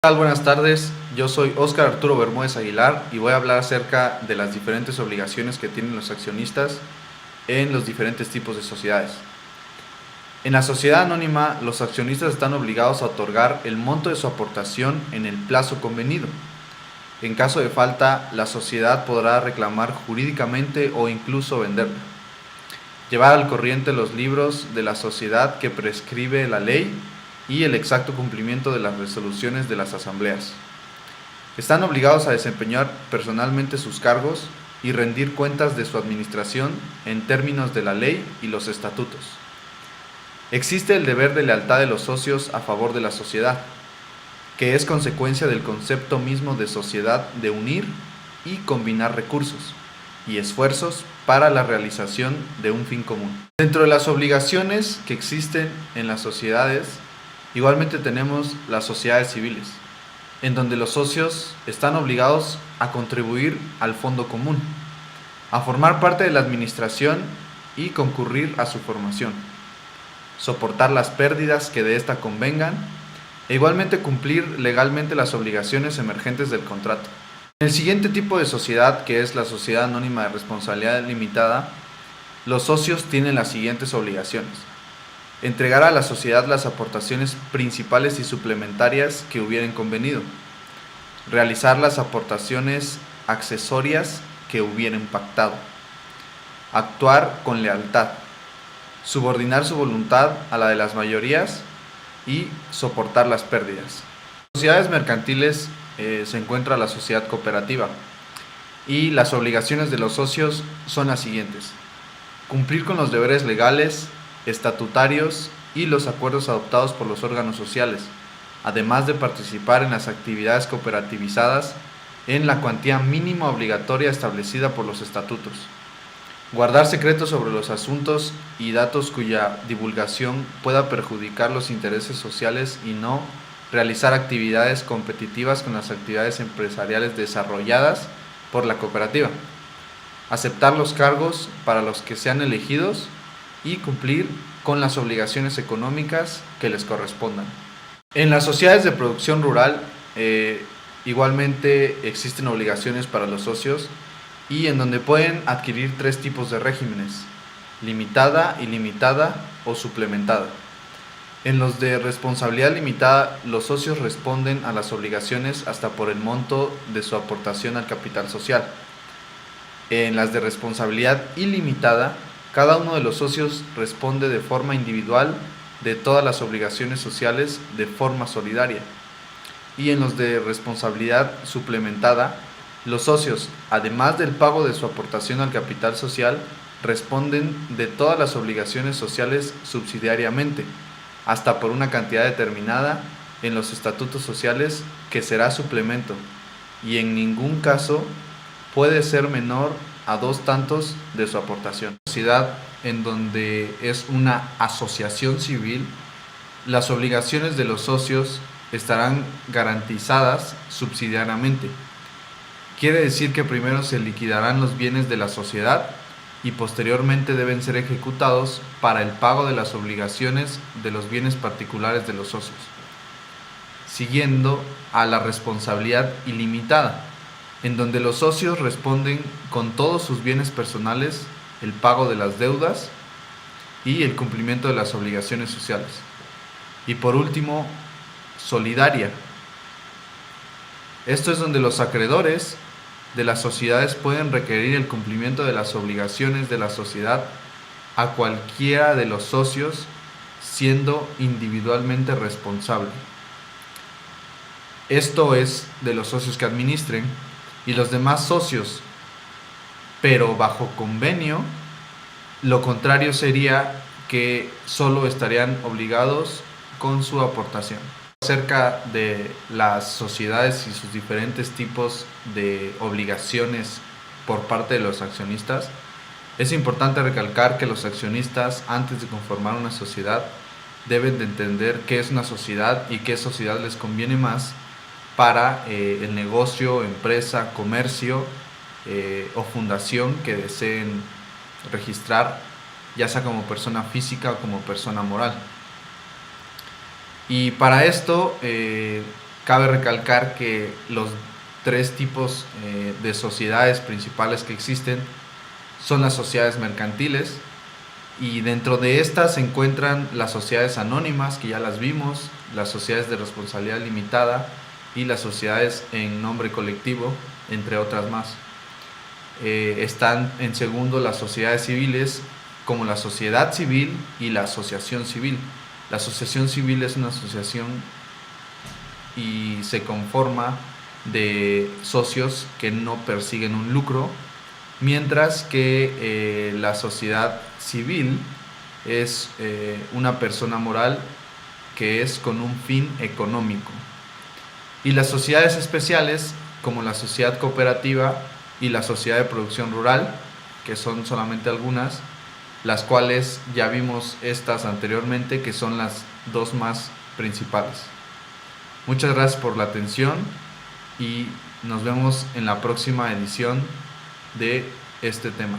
¿Qué tal? Buenas tardes, yo soy Óscar Arturo Bermúdez Aguilar y voy a hablar acerca de las diferentes obligaciones que tienen los accionistas en los diferentes tipos de sociedades. En la sociedad anónima, los accionistas están obligados a otorgar el monto de su aportación en el plazo convenido. En caso de falta, la sociedad podrá reclamar jurídicamente o incluso venderla. Llevar al corriente los libros de la sociedad que prescribe la ley y el exacto cumplimiento de las resoluciones de las asambleas. Están obligados a desempeñar personalmente sus cargos y rendir cuentas de su administración en términos de la ley y los estatutos. Existe el deber de lealtad de los socios a favor de la sociedad, que es consecuencia del concepto mismo de sociedad de unir y combinar recursos y esfuerzos para la realización de un fin común. Dentro de las obligaciones que existen en las sociedades, igualmente tenemos las sociedades civiles, en donde los socios están obligados a contribuir al fondo común, a formar parte de la administración y concurrir a su formación, soportar las pérdidas que de ésta convengan e igualmente cumplir legalmente las obligaciones emergentes del contrato. En el siguiente tipo de sociedad, que es la sociedad anónima de responsabilidad limitada, los socios tienen las siguientes obligaciones: entregar a la sociedad las aportaciones principales y suplementarias que hubieran convenido, realizar las aportaciones accesorias que hubieran pactado, actuar con lealtad, subordinar su voluntad a la de las mayorías y soportar las pérdidas. En sociedades mercantiles se encuentra la sociedad cooperativa y las obligaciones de los socios son las siguientes: cumplir con los deberes legales, estatutarios y los acuerdos adoptados por los órganos sociales, además de participar en las actividades cooperativizadas en la cuantía mínima obligatoria establecida por los estatutos, guardar secretos sobre los asuntos y datos cuya divulgación pueda perjudicar los intereses sociales y no realizar actividades competitivas con las actividades empresariales desarrolladas por la cooperativa, aceptar los cargos para los que sean elegidos y cumplir con las obligaciones económicas que les correspondan. En las sociedades de producción rural igualmente existen obligaciones para los socios y en donde pueden adquirir tres tipos de regímenes: limitada, ilimitada o suplementada. En los de responsabilidad limitada, los socios responden a las obligaciones hasta por el monto de su aportación al capital social. En las de responsabilidad ilimitada, cada uno de los socios responde de forma individual de todas las obligaciones sociales de forma solidaria. Y en los de responsabilidad suplementada, los socios, además del pago de su aportación al capital social, responden de todas las obligaciones sociales subsidiariamente, hasta por una cantidad determinada en los estatutos sociales que será suplemento, y en ningún caso puede ser menor a 2 tantos de su aportación. Sociedad en donde es una asociación civil, las obligaciones de los socios estarán garantizadas subsidiariamente. Quiere decir que primero se liquidarán los bienes de la sociedad y posteriormente deben ser ejecutados para el pago de las obligaciones de los bienes particulares de los socios, siguiendo a la responsabilidad ilimitada, en donde los socios responden con todos sus bienes personales, el pago de las deudas y el cumplimiento de las obligaciones sociales. Y por último, solidaria. Esto es donde los acreedores de las sociedades pueden requerir el cumplimiento de las obligaciones de la sociedad a cualquiera de los socios, siendo individualmente responsable. Esto es de los socios que administren y los demás socios, pero bajo convenio. Lo contrario sería que solo estarían obligados con su aportación. Acerca de las sociedades y sus diferentes tipos de obligaciones por parte de los accionistas, es importante recalcar que los accionistas, antes de conformar una sociedad, deben de entender qué es una sociedad y qué sociedad les conviene más para el negocio, empresa, comercio o fundación que deseen registrar, ya sea como persona física o como persona moral. Y para esto, Cabe recalcar que los tres tipos de sociedades principales que existen son las sociedades mercantiles, y dentro de estas se encuentran las sociedades anónimas, que ya las vimos, las sociedades de responsabilidad limitada y las sociedades en nombre colectivo, entre otras más. Están en segundo las sociedades civiles, como la sociedad civil y la asociación civil. La asociación civil es una asociación y se conforma de socios que no persiguen un lucro, mientras que la sociedad civil es una persona moral que es con un fin económico. Y las sociedades especiales, como la sociedad cooperativa y la sociedad de producción rural, que son solamente algunas, las cuales ya vimos estas anteriormente, que son las dos más principales. Muchas gracias por la atención y nos vemos en la próxima edición de este tema.